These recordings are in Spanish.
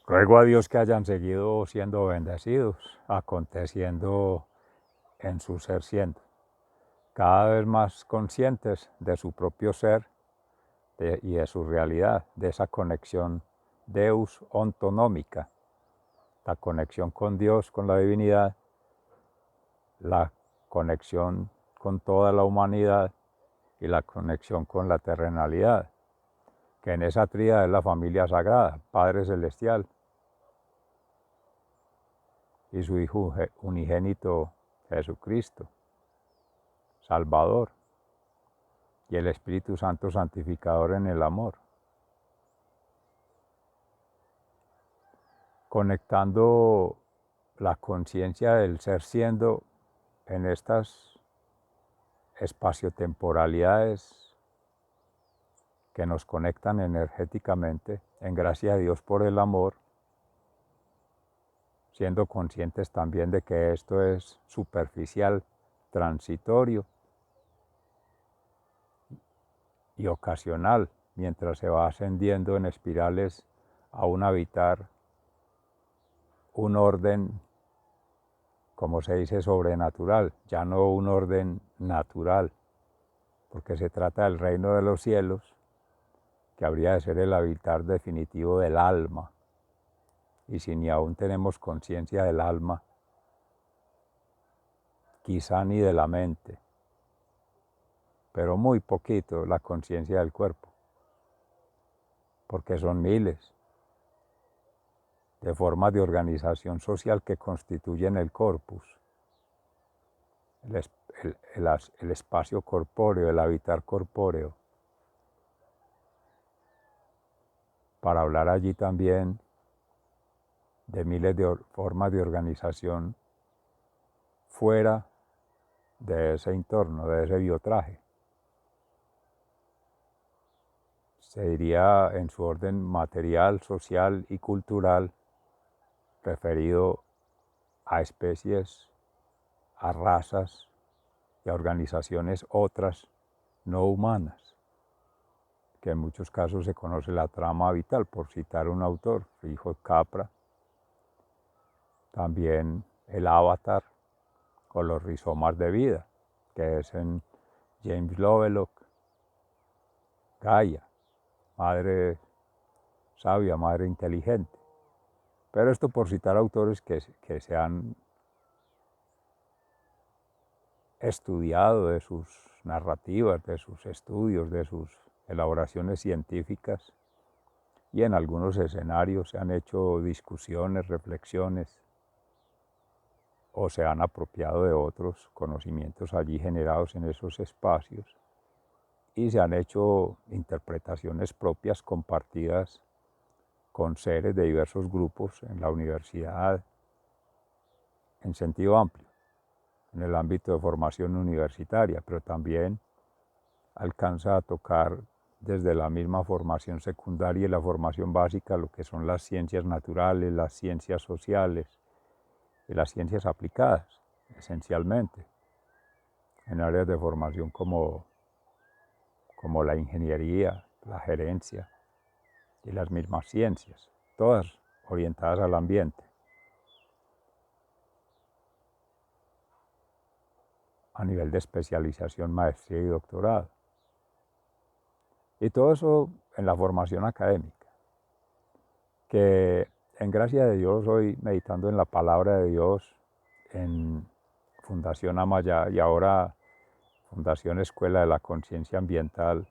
Ruego a Dios que hayan seguido siendo bendecidos, aconteciendo en su ser siendo, cada vez más conscientes de su propio ser y de su realidad, de esa conexión Deus ontonómica, la conexión con Dios, con la divinidad, la conexión con toda la humanidad y la conexión con la terrenalidad, que en esa tríada es la familia sagrada, Padre Celestial y su Hijo unigénito Jesucristo, Salvador, y el Espíritu Santo santificador en el amor. Conectando la conciencia del ser siendo en estas espaciotemporalidades que nos conectan energéticamente, en gracia de Dios por el amor, siendo conscientes también de que esto es superficial, transitorio y ocasional, mientras se va ascendiendo en espirales a un habitar un orden, como se dice, sobrenatural, ya no un orden natural, porque se trata del reino de los cielos, que habría de ser el habitar definitivo del alma. Y si ni aún tenemos conciencia del alma, quizá ni de la mente, pero muy poquito la conciencia del cuerpo, porque son miles de formas de organización social que constituyen el corpus, el espacio corpóreo, el habitar corpóreo. Para hablar allí también de miles de formas de organización fuera de ese entorno, de ese biotraje. Se diría en su orden material, social y cultural, referido a especies, a razas y a organizaciones otras no humanas, que en muchos casos se conoce la trama vital, por citar un autor, Frijo Capra, también el avatar o los rizomas de vida, que es en James Lovelock, Gaia, madre sabia, madre inteligente. Pero esto por citar autores que se han estudiado de sus narrativas, de sus estudios, de sus elaboraciones científicas, y en algunos escenarios se han hecho discusiones, reflexiones, o se han apropiado de otros conocimientos allí generados en esos espacios, y se han hecho interpretaciones propias compartidas con seres de diversos grupos en la universidad, en sentido amplio, en el ámbito de formación universitaria, pero también alcanza a tocar desde la misma formación secundaria y la formación básica lo que son las ciencias naturales, las ciencias sociales y las ciencias aplicadas, esencialmente, en áreas de formación como la ingeniería, la gerencia y las mismas ciencias, todas orientadas al ambiente. A nivel de especialización, maestría y doctorado. Y todo eso en la formación académica, que en gracia de Dios hoy meditando en la palabra de Dios en Fundación Amayá y ahora Fundación Escuela de la Conciencia Ambiental,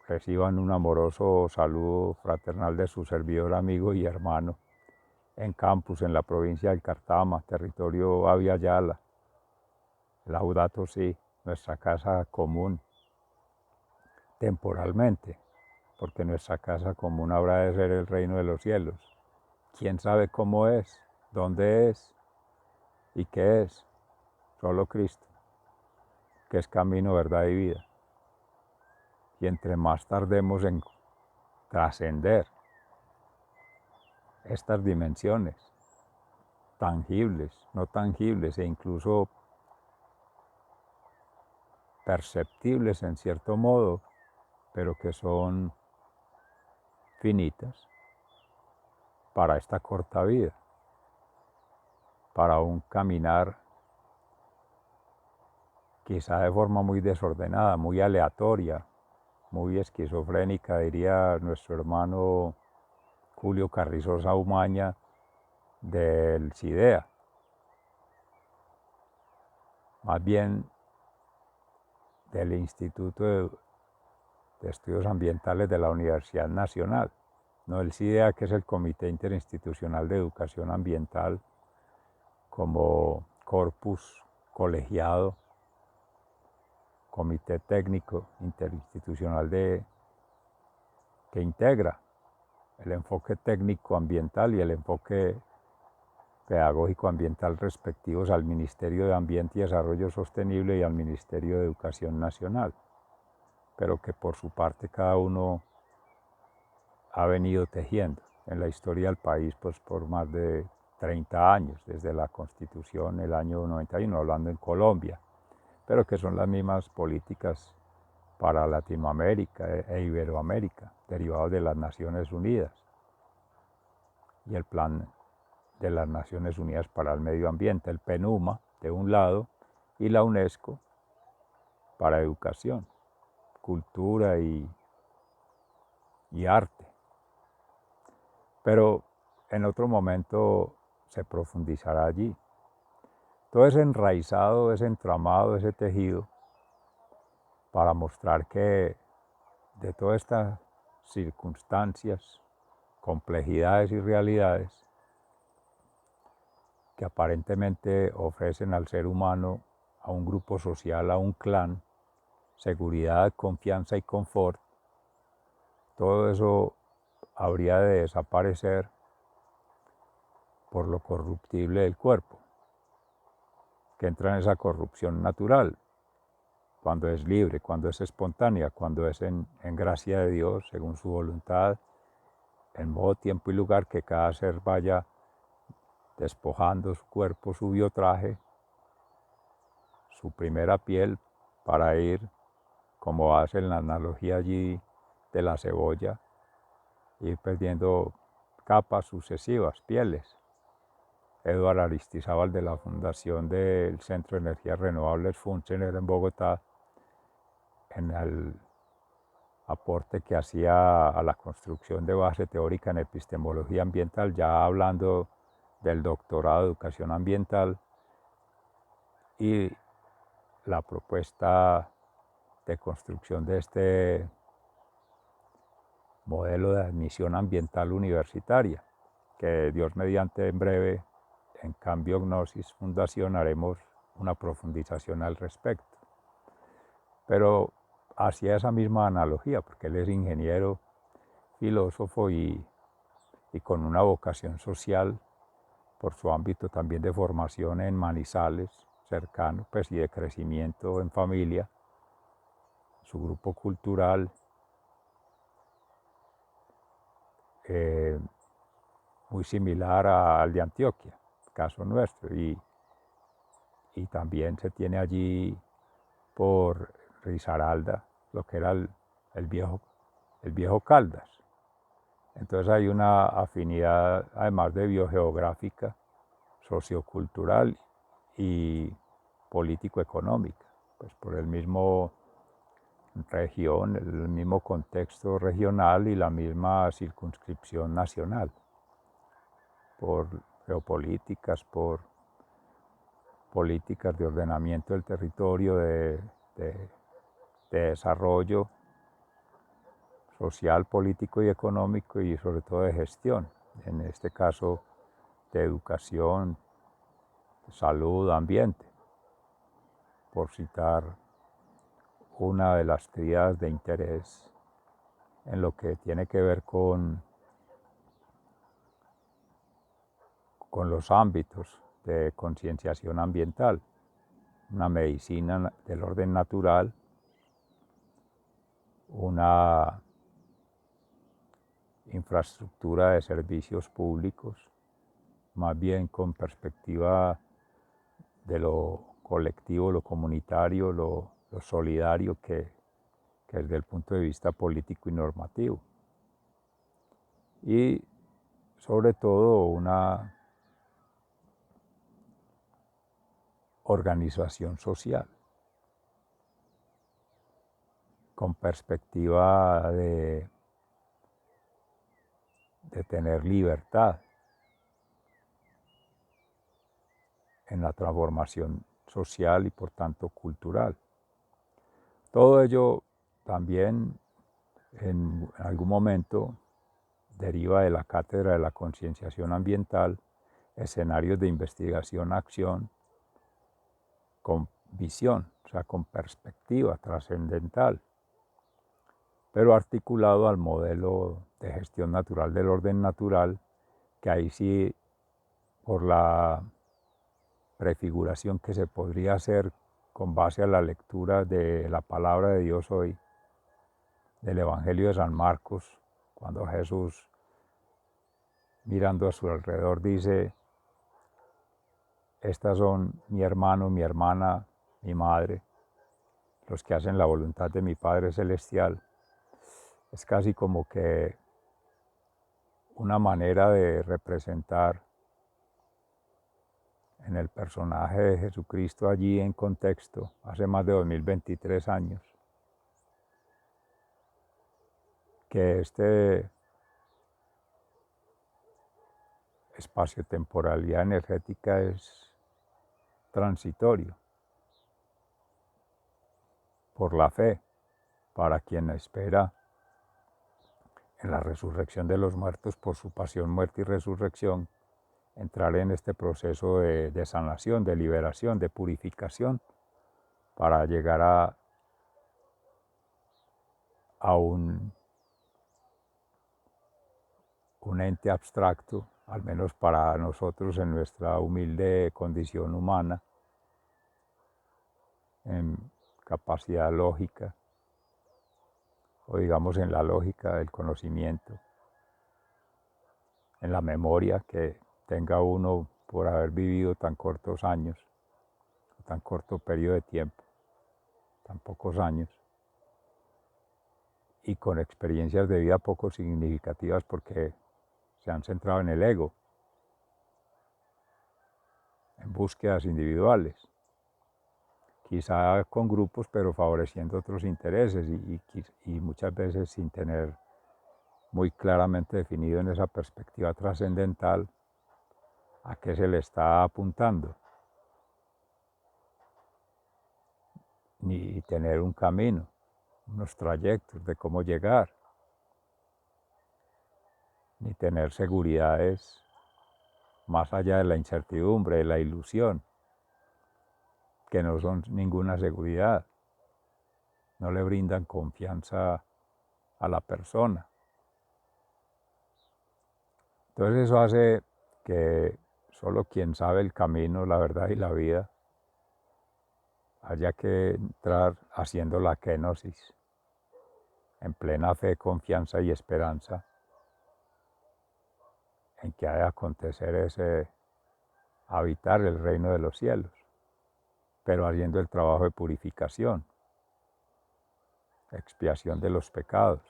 reciban un amoroso saludo fraternal de su servidor, amigo y hermano en campus en la provincia del Cartama, territorio Abya Yala, Laudato Si, nuestra casa común, temporalmente, porque nuestra casa común habrá de ser el reino de los cielos. ¿Quién sabe cómo es, dónde es y qué es? Solo Cristo, que es camino, verdad y vida. Y entre más tardemos en trascender estas dimensiones tangibles, no tangibles e incluso perceptibles en cierto modo, pero que son finitas, para esta corta vida, para un caminar quizá de forma muy desordenada, muy aleatoria, muy esquizofrénica, diría nuestro hermano Julio Carrizosa Umaña del CIDEA. Más bien del Instituto de Estudios Ambientales de la Universidad Nacional, no el CIDEA, que es el Comité Interinstitucional de Educación Ambiental, como corpus colegiado, comité técnico interinstitucional que integra el enfoque técnico ambiental y el enfoque pedagógico ambiental respectivos al Ministerio de Ambiente y Desarrollo Sostenible y al Ministerio de Educación Nacional, pero que por su parte cada uno ha venido tejiendo en la historia del país pues, por más de 30 años, desde la Constitución el año 91, hablando en Colombia, pero que son las mismas políticas para Latinoamérica e Iberoamérica, derivados de las Naciones Unidas, y el Plan de las Naciones Unidas para el Medio Ambiente, el PNUMA, de un lado, y la UNESCO para educación, cultura y arte. Pero en otro momento se profundizará allí. Todo es enraizado, ese entramado, ese tejido, para mostrar que de todas estas circunstancias, complejidades y realidades que aparentemente ofrecen al ser humano, a un grupo social, a un clan, seguridad, confianza y confort, todo eso habría de desaparecer por lo corruptible del cuerpo, que entra en esa corrupción natural, cuando es libre, cuando es espontánea, cuando es en gracia de Dios, según su voluntad, en modo, tiempo y lugar, que cada ser vaya despojando su cuerpo, su biotraje, su primera piel, para ir, como hace la analogía allí de la cebolla, ir perdiendo capas sucesivas, pieles. Eduardo Aristizábal, de la Fundación del Centro de Energías Renovables, FUNCENER, en Bogotá, en el aporte que hacía a la construcción de base teórica en epistemología ambiental, ya hablando del doctorado de educación ambiental, y la propuesta de construcción de este modelo de admisión ambiental universitaria, que Dios mediante en breve, en Cambio Gnosis Fundación, haremos una profundización al respecto. Pero hacía esa misma analogía, porque él es ingeniero, filósofo y con una vocación social por su ámbito también de formación en Manizales, cercano, pues, y de crecimiento en familia, su grupo cultural, muy similar al de Antioquia, caso nuestro, y también se tiene allí por Risaralda, lo que era el viejo Caldas. Entonces hay una afinidad, además de biogeográfica, sociocultural y político-económica, pues por el mismo región, el mismo contexto regional y la misma circunscripción nacional, por geopolíticas, por políticas de ordenamiento del territorio, de desarrollo social, político y económico, y sobre todo de gestión, en este caso de educación, salud, ambiente, por citar una de las tríadas de interés en lo que tiene que ver con los ámbitos de concienciación ambiental, una medicina del orden natural, una infraestructura de servicios públicos, más bien con perspectiva de lo colectivo, lo comunitario, lo solidario, que desde el punto de vista político y normativo. Y sobre todo una organización social con perspectiva de tener libertad en la transformación social y por tanto cultural. Todo ello también en algún momento deriva de la cátedra de la concienciación ambiental, escenarios de investigación-acción con visión, o sea, con perspectiva trascendental, pero articulado al modelo de gestión natural del orden natural, que ahí sí, por la prefiguración que se podría hacer con base a la lectura de la palabra de Dios hoy, del Evangelio de San Marcos, cuando Jesús, mirando a su alrededor, dice: estas son mi hermano, mi hermana, mi madre, los que hacen la voluntad de mi Padre Celestial. Es casi como que una manera de representar en el personaje de Jesucristo allí en contexto, hace más de 2023 años, que este espacio-temporalidad energética es transitorio por la fe, para quien espera en la resurrección de los muertos por su pasión, muerte y resurrección, entrar en este proceso de sanación, de liberación, de purificación, para llegar a un ente abstracto, al menos para nosotros en nuestra humilde condición humana, en capacidad lógica, o digamos en la lógica del conocimiento, en la memoria que tenga uno por haber vivido tan cortos años, tan corto periodo de tiempo, tan pocos años, y con experiencias de vida poco significativas porque se han centrado en el ego, en búsquedas individuales, quizá con grupos, pero favoreciendo otros intereses y muchas veces sin tener muy claramente definido en esa perspectiva trascendental a qué se le está apuntando, ni tener un camino, unos trayectos de cómo llegar, ni tener seguridades más allá de la incertidumbre, de la ilusión, que no son ninguna seguridad, no le brindan confianza a la persona. Entonces eso hace que solo quien sabe el camino, la verdad y la vida, haya que entrar haciendo la kenosis, en plena fe, confianza y esperanza en que ha de acontecer ese habitar el reino de los cielos, pero haciendo el trabajo de purificación, expiación de los pecados,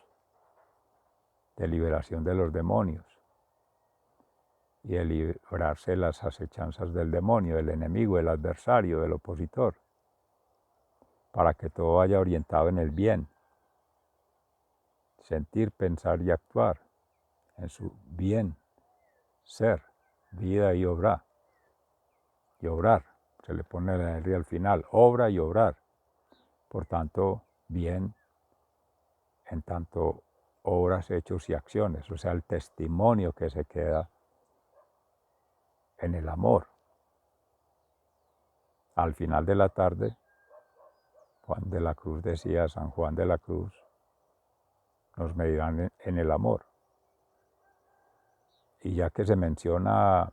de liberación de los demonios y de librarse de las acechanzas del demonio, del enemigo, del adversario, del opositor, para que todo vaya orientado en el bien, sentir, pensar y actuar en su bien ser, vida y obra. Y obrar, se le pone la R al final, obra y obrar. Por tanto, bien en tanto obras, hechos y acciones, o sea, el testimonio que se queda en el amor. Al final de la tarde, Juan de la Cruz decía, San Juan de la Cruz, nos medirán en el amor. Y ya que se menciona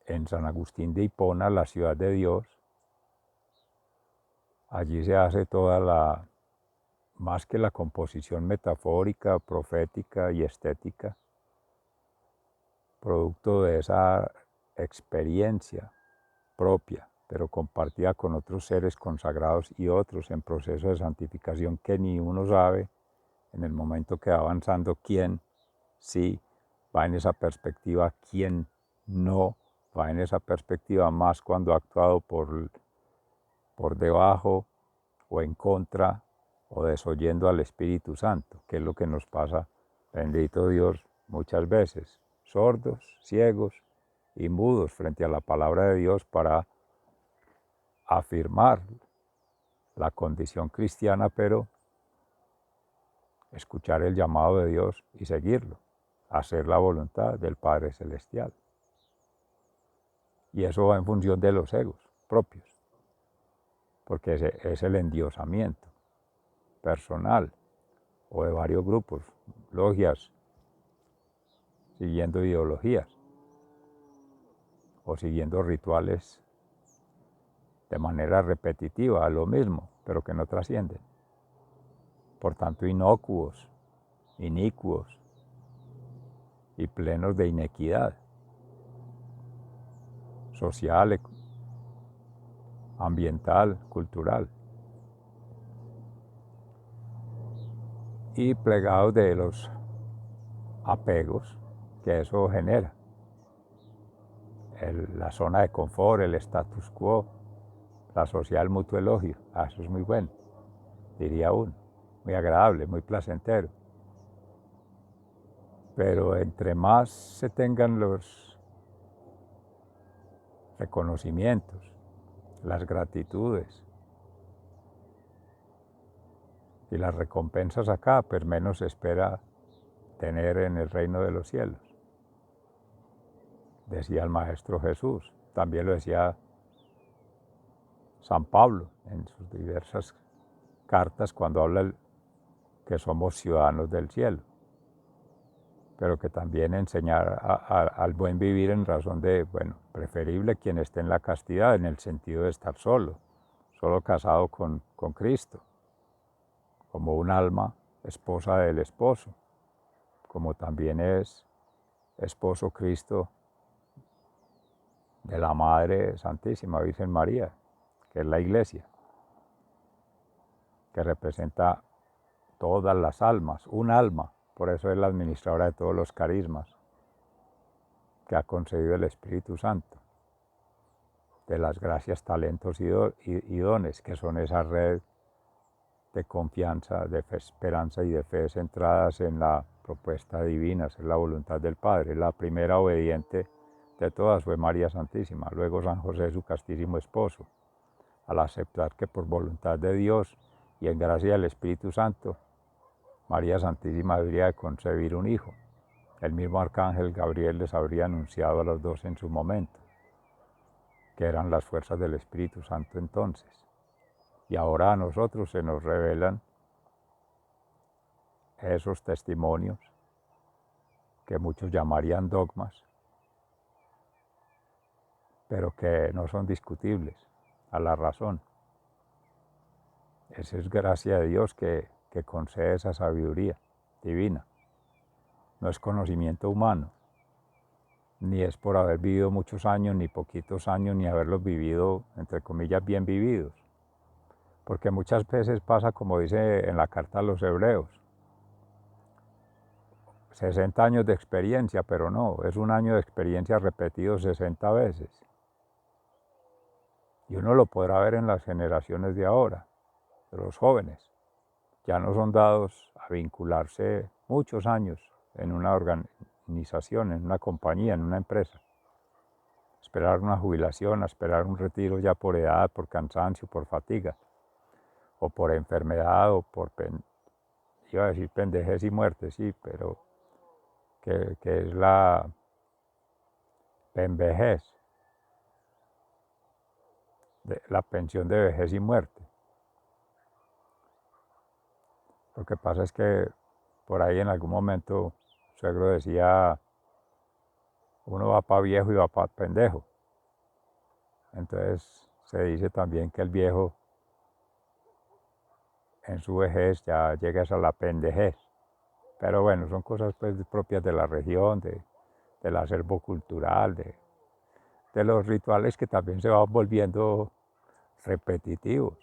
en San Agustín de Hipona, la ciudad de Dios, allí se hace toda la, más que la composición metafórica, profética y estética, producto de esa experiencia propia, pero compartida con otros seres consagrados y otros en proceso de santificación que ni uno sabe en el momento que va avanzando quién sí va en esa perspectiva, quién no va en esa perspectiva, más cuando ha actuado por debajo o en contra o desoyendo al Espíritu Santo, que es lo que nos pasa, bendito Dios, muchas veces, sordos, ciegos y mudos frente a la palabra de Dios para afirmar la condición cristiana, pero escuchar el llamado de Dios y seguirlo, hacer la voluntad del Padre Celestial. Y eso va en función de los egos propios, porque es el endiosamiento personal o de varios grupos, logias, siguiendo ideologías o siguiendo rituales de manera repetitiva, lo mismo, pero que no trascienden. Por tanto, inocuos, inicuos y plenos de inequidad social, ambiental, cultural, y plegados de los apegos que eso genera. La zona de confort, el status quo, la social mutuo elogio, eso es muy bueno, diría uno, muy agradable, muy placentero. Pero entre más se tengan los reconocimientos, las gratitudes y las recompensas acá, pues menos se espera tener en el reino de los cielos. Decía el Maestro Jesús, también lo decía San Pablo en sus diversas cartas cuando habla que somos ciudadanos del cielo, pero que también enseñar al buen vivir en razón de, bueno, preferible quien esté en la castidad, en el sentido de estar solo casado con Cristo, como un alma esposa del esposo, como también es esposo Cristo de la Madre Santísima Virgen María, que es la Iglesia, que representa todas las almas, un alma, por eso es la administradora de todos los carismas que ha concedido el Espíritu Santo, de las gracias, talentos y dones, que son esa red de confianza, de fe, esperanza y de fe centradas en la propuesta divina, es la voluntad del Padre. La primera obediente de todas fue María Santísima, luego San José, su castísimo esposo, al aceptar que por voluntad de Dios y en gracia del Espíritu Santo, María Santísima debería de concebir un hijo. El mismo arcángel Gabriel les habría anunciado a los dos en su momento, que eran las fuerzas del Espíritu Santo entonces. Y ahora a nosotros se nos revelan esos testimonios que muchos llamarían dogmas, pero que no son discutibles a la razón. Esa es gracia de Dios que concede esa sabiduría divina. No es conocimiento humano, ni es por haber vivido muchos años, ni poquitos años, ni haberlos vivido, entre comillas, bien vividos. Porque muchas veces pasa como dice en la carta a los Hebreos, 60 años de experiencia, pero no, es un año de experiencia repetido 60 veces. Y uno lo podrá ver en las generaciones de ahora, de los jóvenes. Ya no son dados a vincularse muchos años en una organización, en una compañía, en una empresa. Esperar una jubilación, esperar un retiro ya por edad, por cansancio, por fatiga, o por enfermedad, o por, iba a decir pendejez y muerte, sí, pero que es la penvejez, la pensión de vejez y muerte. Lo que pasa es que por ahí en algún momento el suegro decía, uno va para viejo y va para pendejo. Entonces se dice también que el viejo en su vejez ya llega a la pendejez. Pero bueno, son cosas pues propias de la región, del acervo cultural, de los rituales que también se van volviendo repetitivos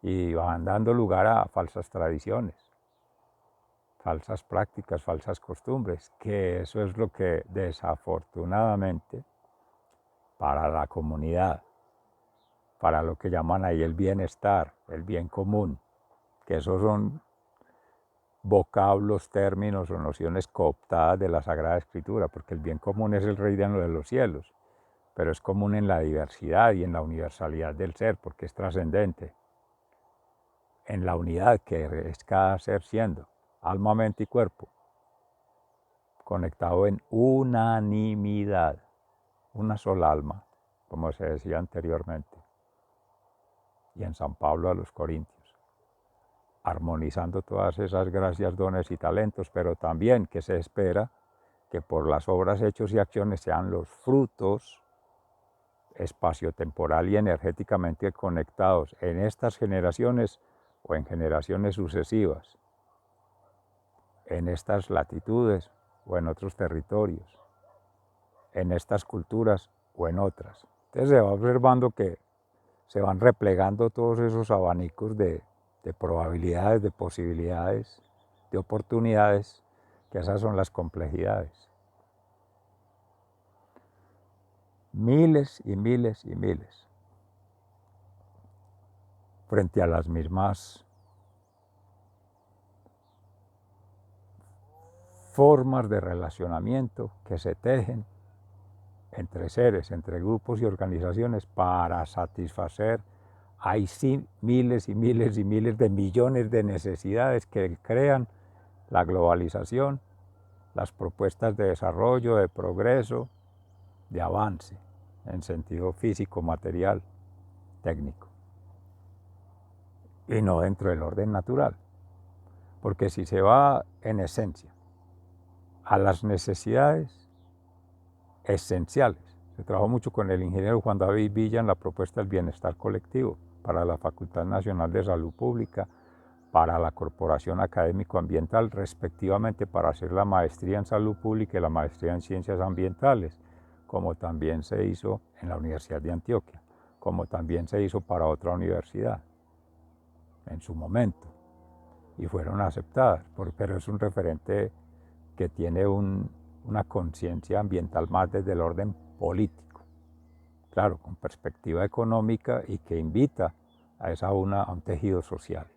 y van dando lugar a falsas tradiciones. falsas prácticas, falsas costumbres, que eso es lo que desafortunadamente para la comunidad, para lo que llaman ahí el bienestar, el bien común, que esos son vocablos, términos o nociones cooptadas de la Sagrada Escritura, porque el bien común es el reino de los cielos, pero es común en la diversidad y en la universalidad del ser, porque es trascendente, en la unidad que es cada ser siendo, alma, mente y cuerpo, conectado en unanimidad, una sola alma, como se decía anteriormente, y en San Pablo a los Corintios, armonizando todas esas gracias, dones y talentos, pero también que se espera que por las obras, hechos y acciones sean los frutos espaciotemporal y energéticamente conectados en estas generaciones o en generaciones sucesivas, en estas latitudes o en otros territorios, en estas culturas o en otras. Entonces se va observando que se van replegando todos esos abanicos de probabilidades, de posibilidades, de oportunidades, que esas son las complejidades. Miles y miles y miles, frente a las mismas formas de relacionamiento que se tejen entre seres, entre grupos y organizaciones para satisfacer. Hay sí miles y miles y miles de millones de necesidades que crean la globalización, las propuestas de desarrollo, de progreso, de avance, en sentido físico, material, técnico, y no dentro del orden natural. Porque si se va en esencia a las necesidades esenciales, se trabajó mucho con el ingeniero Juan David Villa en la propuesta del bienestar colectivo para la Facultad Nacional de Salud Pública, para la Corporación Académico Ambiental, respectivamente para hacer la maestría en Salud Pública y la maestría en Ciencias Ambientales, como también se hizo en la Universidad de Antioquia, como también se hizo para otra universidad en su momento, y fueron aceptadas, pero es un referente que tiene una conciencia ambiental más desde el orden político, claro, con perspectiva económica y que invita a un tejido social,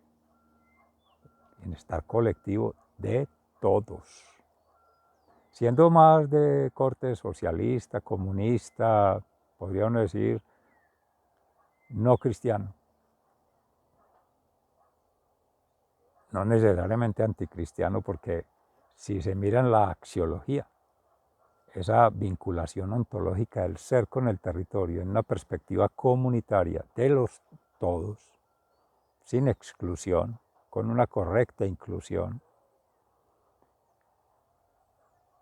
bienestar colectivo de todos, siendo más de corte socialista, comunista, podríamos decir, no cristiano, no necesariamente anticristiano, porque si se mira en la axiología, esa vinculación ontológica del ser con el territorio en una perspectiva comunitaria de los todos, sin exclusión, con una correcta inclusión,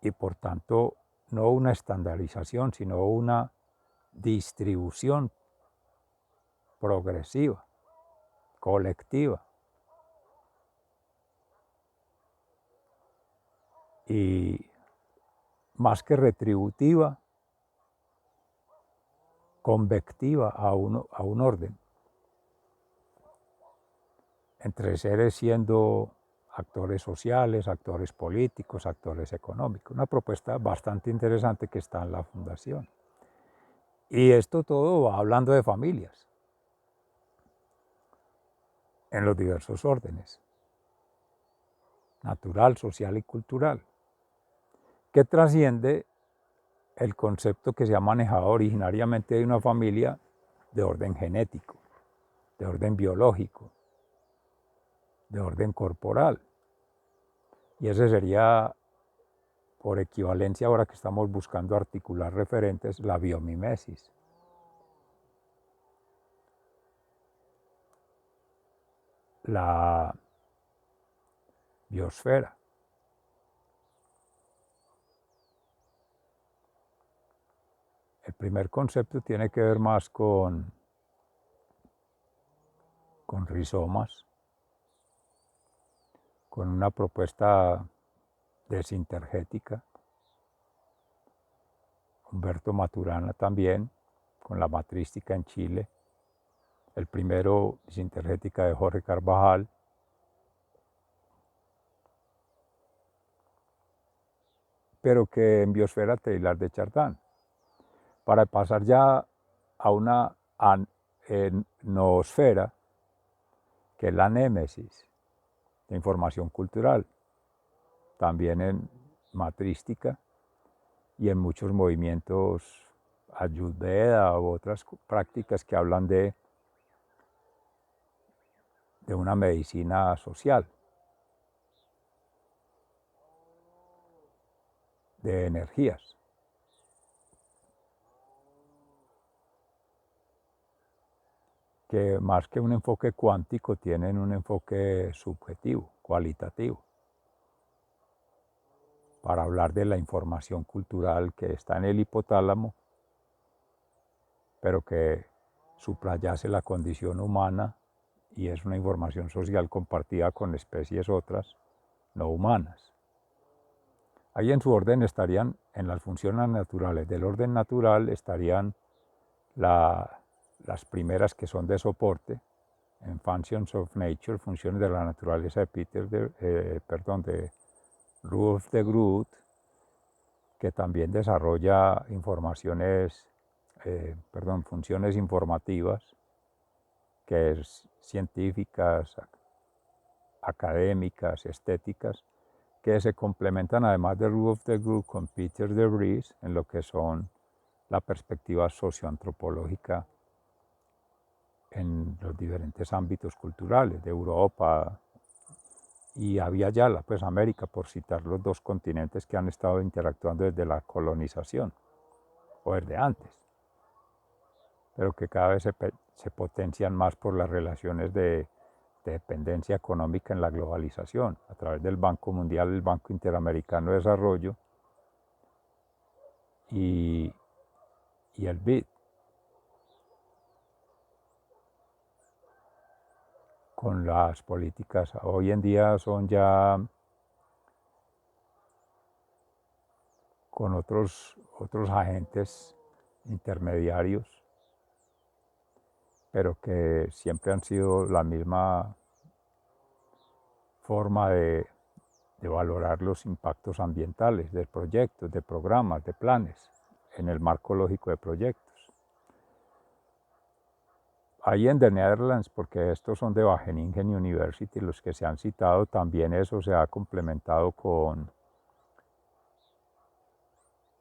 y por tanto no una estandarización, sino una distribución progresiva, colectiva, y más que retributiva, convectiva a un orden, entre seres siendo actores sociales, actores políticos, actores económicos. Una propuesta bastante interesante que está en la Fundación. Y esto todo va hablando de familias, en los diversos órdenes, natural, social y cultural, que trasciende el concepto que se ha manejado originariamente de una familia de orden genético, de orden biológico, de orden corporal. Y ese sería, por equivalencia, ahora que estamos buscando articular referentes, la biomimesis. La biosfera. El primer concepto tiene que ver más con rizomas, con una propuesta desintergética. Humberto Maturana también, con la matrística en Chile. El primero, desintergética, de Jorge Carvajal. pero que en biosfera Teilhard de Chardin. Para pasar ya a una noosfera, que es la némesis de información cultural, también en matrística y en muchos movimientos ayurveda u otras prácticas que hablan de una medicina social, de energías. Que más que un enfoque cuántico tienen un enfoque subjetivo, cualitativo, para hablar de la información cultural que está en el hipotálamo, pero que subrayase la condición humana y es una información social compartida con especies otras no humanas. Ahí en su orden estarían, en las funciones naturales del orden natural, estarían las primeras que son de soporte, en Functions of Nature, funciones de la naturaleza de Rudolf de Groot, que también desarrolla funciones informativas, que es científicas, académicas, estéticas, que se complementan además de Rudolf de Groot con Peter de Vries en lo que son la perspectiva socioantropológica en los diferentes ámbitos culturales de Europa y había ya pues América, por citar los dos continentes que han estado interactuando desde la colonización o desde antes, pero que cada vez se potencian más por las relaciones de dependencia económica en la globalización, a través del Banco Mundial, el Banco Interamericano de Desarrollo y el BID. Con las políticas, hoy en día son ya con otros agentes intermediarios, pero que siempre han sido la misma forma de valorar los impactos ambientales de proyectos, de programas, de planes, en el marco lógico de proyectos. Ahí en The Netherlands, porque estos son de Wageningen University, los que se han citado, también eso se ha complementado con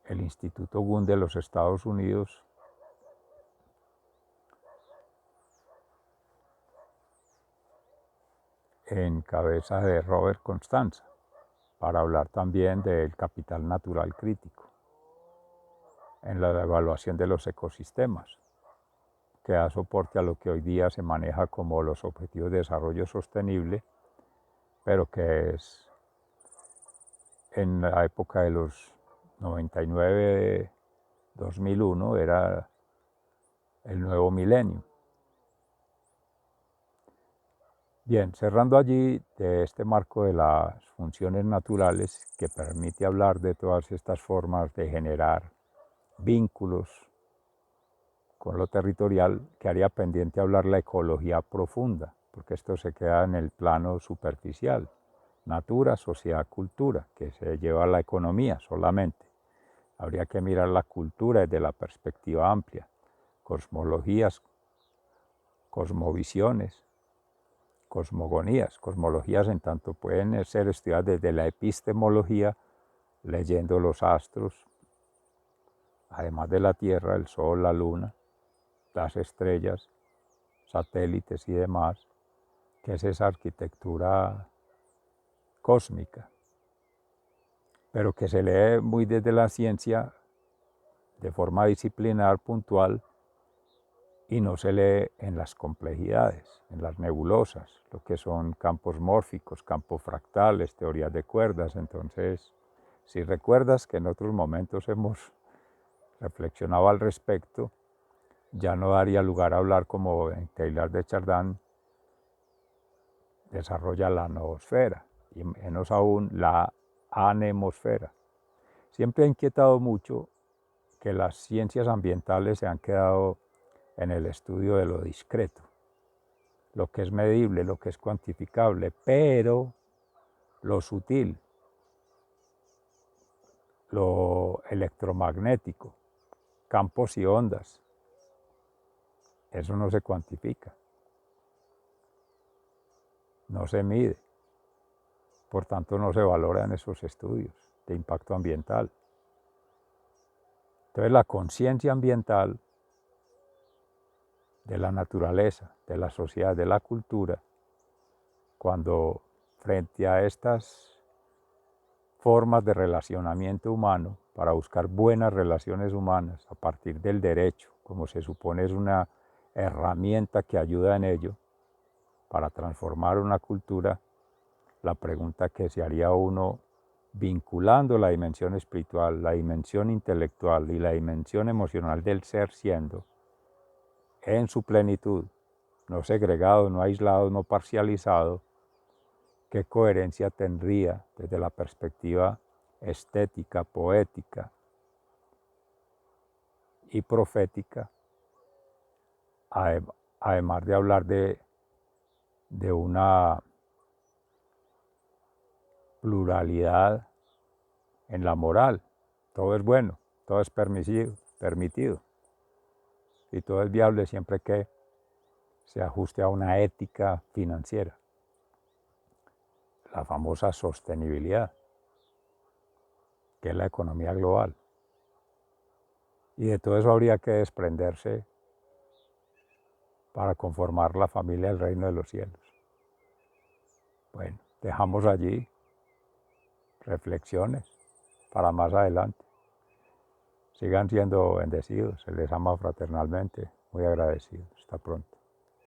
el Instituto Gund de los Estados Unidos, en cabeza de Robert Constanza, para hablar también del capital natural crítico en la evaluación de los ecosistemas, que da soporte a lo que hoy día se maneja como los Objetivos de Desarrollo Sostenible, pero que es en la época de los 99, 2001, era el nuevo milenio. Bien, cerrando allí de este marco de las funciones naturales que permite hablar de todas estas formas de generar vínculos con lo territorial, quedaría pendiente hablar la ecología profunda, porque esto se queda en el plano superficial. Natura, sociedad, cultura, que se lleva a la economía solamente. Habría que mirar la cultura desde la perspectiva amplia, cosmologías, cosmovisiones, cosmogonías. Cosmologías en tanto pueden ser estudiadas desde la epistemología, leyendo los astros, además de la Tierra, el Sol, la Luna, las estrellas, satélites y demás, que es esa arquitectura cósmica, pero que se lee muy desde la ciencia de forma disciplinar, puntual, y no se lee en las complejidades, en las nebulosas, lo que son campos mórficos, campos fractales, teorías de cuerdas. Entonces, si recuerdas que en otros momentos hemos reflexionado al respecto, ya no daría lugar a hablar como en Teilhard de Chardin desarrolla la noosfera, y menos aún la anemosfera. Siempre ha inquietado mucho que las ciencias ambientales se han quedado en el estudio de lo discreto, lo que es medible, lo que es cuantificable, pero lo sutil, lo electromagnético, campos y ondas. Eso no se cuantifica, no se mide, por tanto no se valora en esos estudios de impacto ambiental. Entonces la conciencia ambiental de la naturaleza, de la sociedad, de la cultura, cuando frente a estas formas de relacionamiento humano, para buscar buenas relaciones humanas a partir del derecho, como se supone es una herramienta que ayuda en ello, para transformar una cultura, la pregunta que se haría uno, vinculando la dimensión espiritual, la dimensión intelectual y la dimensión emocional del ser siendo, en su plenitud, no segregado, no aislado, no parcializado, ¿qué coherencia tendría desde la perspectiva estética, poética y profética, además de hablar de una pluralidad en la moral? Todo es bueno, todo es permitido y todo es viable siempre que se ajuste a una ética financiera, la famosa sostenibilidad, que es la economía global. Y de todo eso habría que desprenderse para conformar la familia del reino de los cielos. Bueno, dejamos allí reflexiones para más adelante. Sigan siendo bendecidos, se les ama fraternalmente, muy agradecidos. Hasta pronto.